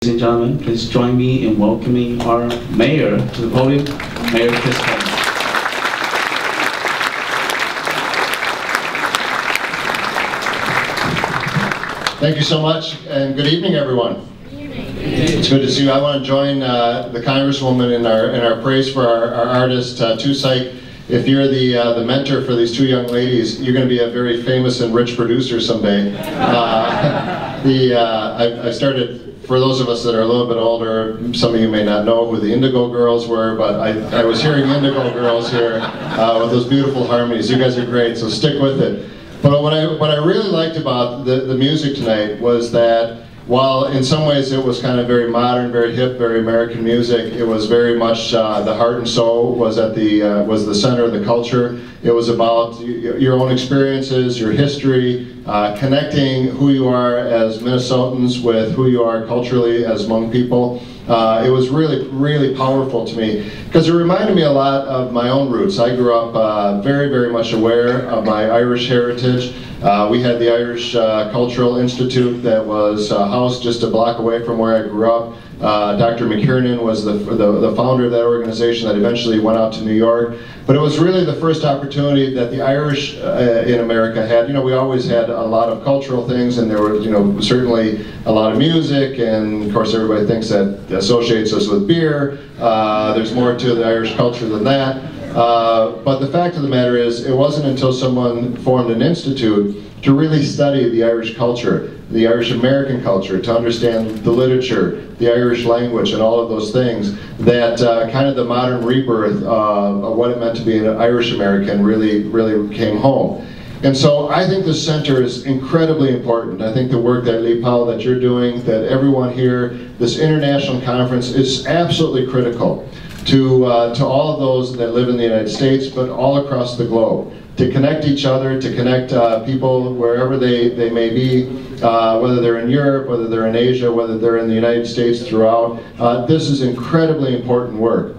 Ladies and gentlemen, please join me in welcoming our mayor to the podium, Mayor Chris Coleman. Thank you so much, and good evening, everyone. It's good to see you. I want to join the Congresswoman in our praise for our artist, Tusik. If you're the mentor for these two young ladies, you're going to be a very famous and rich producer someday. I started, for those of us that are a little bit older, some of you may not know who the Indigo Girls were, but I was hearing Indigo Girls here with those beautiful harmonies. You guys are great, so stick with it. But what I really liked about the music tonight was that while in some ways it was kind of very modern, very hip, very American music, it was very much the heart and soul was at was the center of the culture. It was about your own experiences, your history, connecting who you are as Minnesotans with who you are culturally as Hmong people. It was really, really powerful to me because it reminded me a lot of my own roots. I grew up very, very much aware of my Irish heritage. We had the Irish Cultural Institute that was housed just a block away from where I grew up. Dr. McKiernan was the founder of that organization that eventually went out to New York. But it was really the first opportunity that the Irish in America had. You know, we always had a lot of cultural things, and there were, you know, certainly a lot of music, and of course everybody thinks that associates us with beer. There's more to the Irish culture than that. But the fact of the matter is, it wasn't until someone formed an institute to really study the Irish culture, the Irish American culture, to understand the literature, the Irish language, and all of those things, that kind of the modern rebirth of what it meant to be an Irish American really came home. And so I think this center is incredibly important. I think the work that Lee Powell, that you're doing, that everyone here, this international conference is absolutely critical to all of those that live in the United States, but all across the globe, to connect each other, to connect people wherever they may be, whether they're in Europe, whether they're in Asia, whether they're in the United States throughout. This is incredibly important work.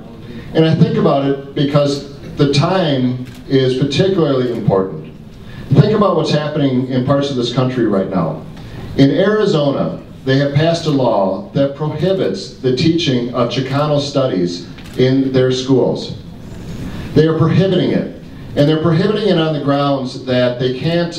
And I think about it because the time is particularly important. Think about what's happening in parts of this country right now. In Arizona, they have passed a law that prohibits the teaching of Chicano studies in their schools. They are prohibiting it. And they're prohibiting it on the grounds that they can't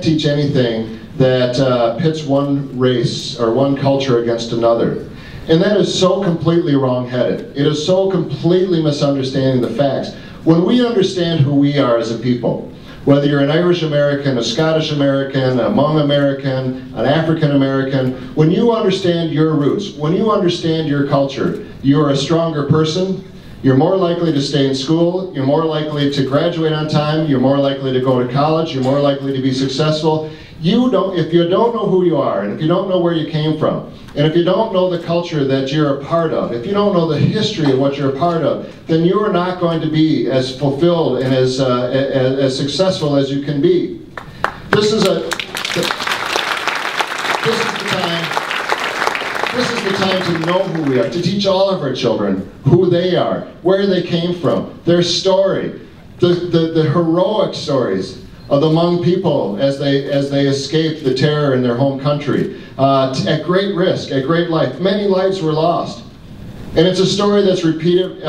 teach anything that pits one race or one culture against another. And that is so completely wrong-headed. It is so completely misunderstanding the facts. When we understand who we are as a people, whether you're an Irish American, a Scottish American, a Hmong American, an African American, when you understand your roots, when you understand your culture, you're a stronger person. You're more likely to stay in school, you're more likely to graduate on time, you're more likely to go to college, you're more likely to be successful. If you don't know who you are, and if you don't know where you came from, and if you don't know the culture that you're a part of, if you don't know the history of what you're a part of, then you are not going to be as fulfilled and as successful as you can be. This is the time to know who we are, to teach all of our children who they are, where they came from, their story, the heroic stories of the Hmong people as they escaped the terror in their home country, at great risk, at great life. Many lives were lost. And it's a story that's repeated.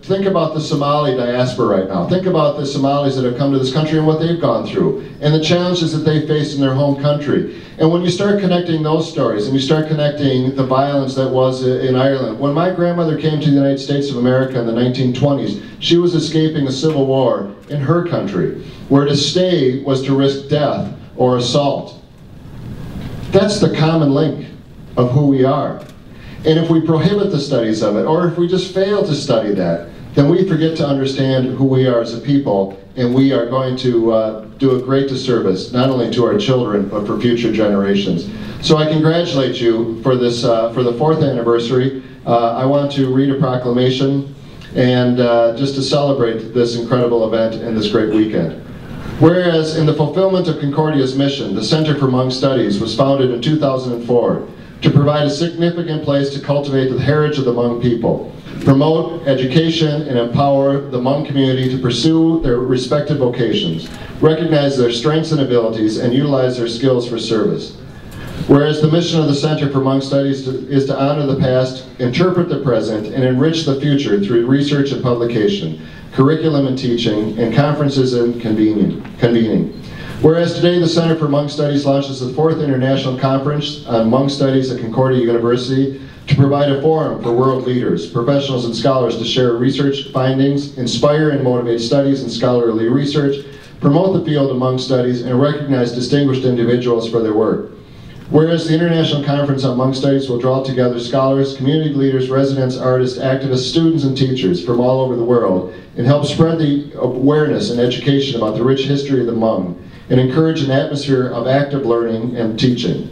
Think about the Somali diaspora right now. Think about the Somalis that have come to this country and what they've gone through, and the challenges that they face in their home country. And when you start connecting those stories, and you start connecting the violence that was in Ireland. When my grandmother came to the United States of America in the 1920s, she was escaping a civil war in her country, where to stay was to risk death or assault. That's the common link of who we are. And if we prohibit the studies of it, or if we just fail to study that, then we forget to understand who we are as a people, and we are going to do a great disservice, not only to our children, but for future generations. So I congratulate you for this, for the 4th anniversary. I want to read a proclamation, and just to celebrate this incredible event and this great weekend. Whereas in the fulfillment of Concordia's mission, the Center for Hmong Studies was founded in 2004 to provide a significant place to cultivate the heritage of the Hmong people, promote education, and empower the Hmong community to pursue their respective vocations, recognize their strengths and abilities, and utilize their skills for service. Whereas the mission of the Center for Hmong Studies is to honor the past, interpret the present, and enrich the future through research and publication, curriculum and teaching, and conferences and convening. Whereas today the Center for Hmong Studies launches the 4th International Conference on Hmong Studies at Concordia University to provide a forum for world leaders, professionals, and scholars to share research findings, inspire and motivate studies and scholarly research, promote the field of Hmong Studies, and recognize distinguished individuals for their work. Whereas the International Conference on Hmong Studies will draw together scholars, community leaders, residents, artists, activists, students, and teachers from all over the world and help spread the awareness and education about the rich history of the Hmong and encourage an atmosphere of active learning and teaching.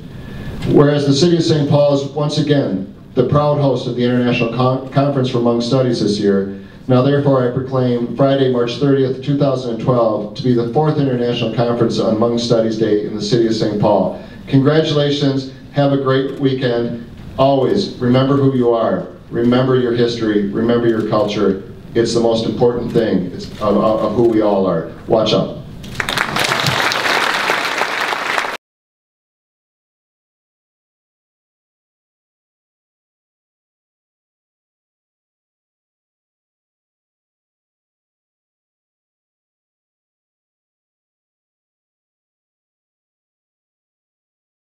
Whereas the City of St. Paul is once again the proud host of the International Conference for Hmong Studies this year, now therefore I proclaim Friday, March 30th, 2012 to be the 4th International Conference on Hmong Studies Day in the City of St. Paul. Congratulations, have a great weekend. Always remember who you are, remember your history, remember your culture. It's the most important thing of who we all are. Watch out.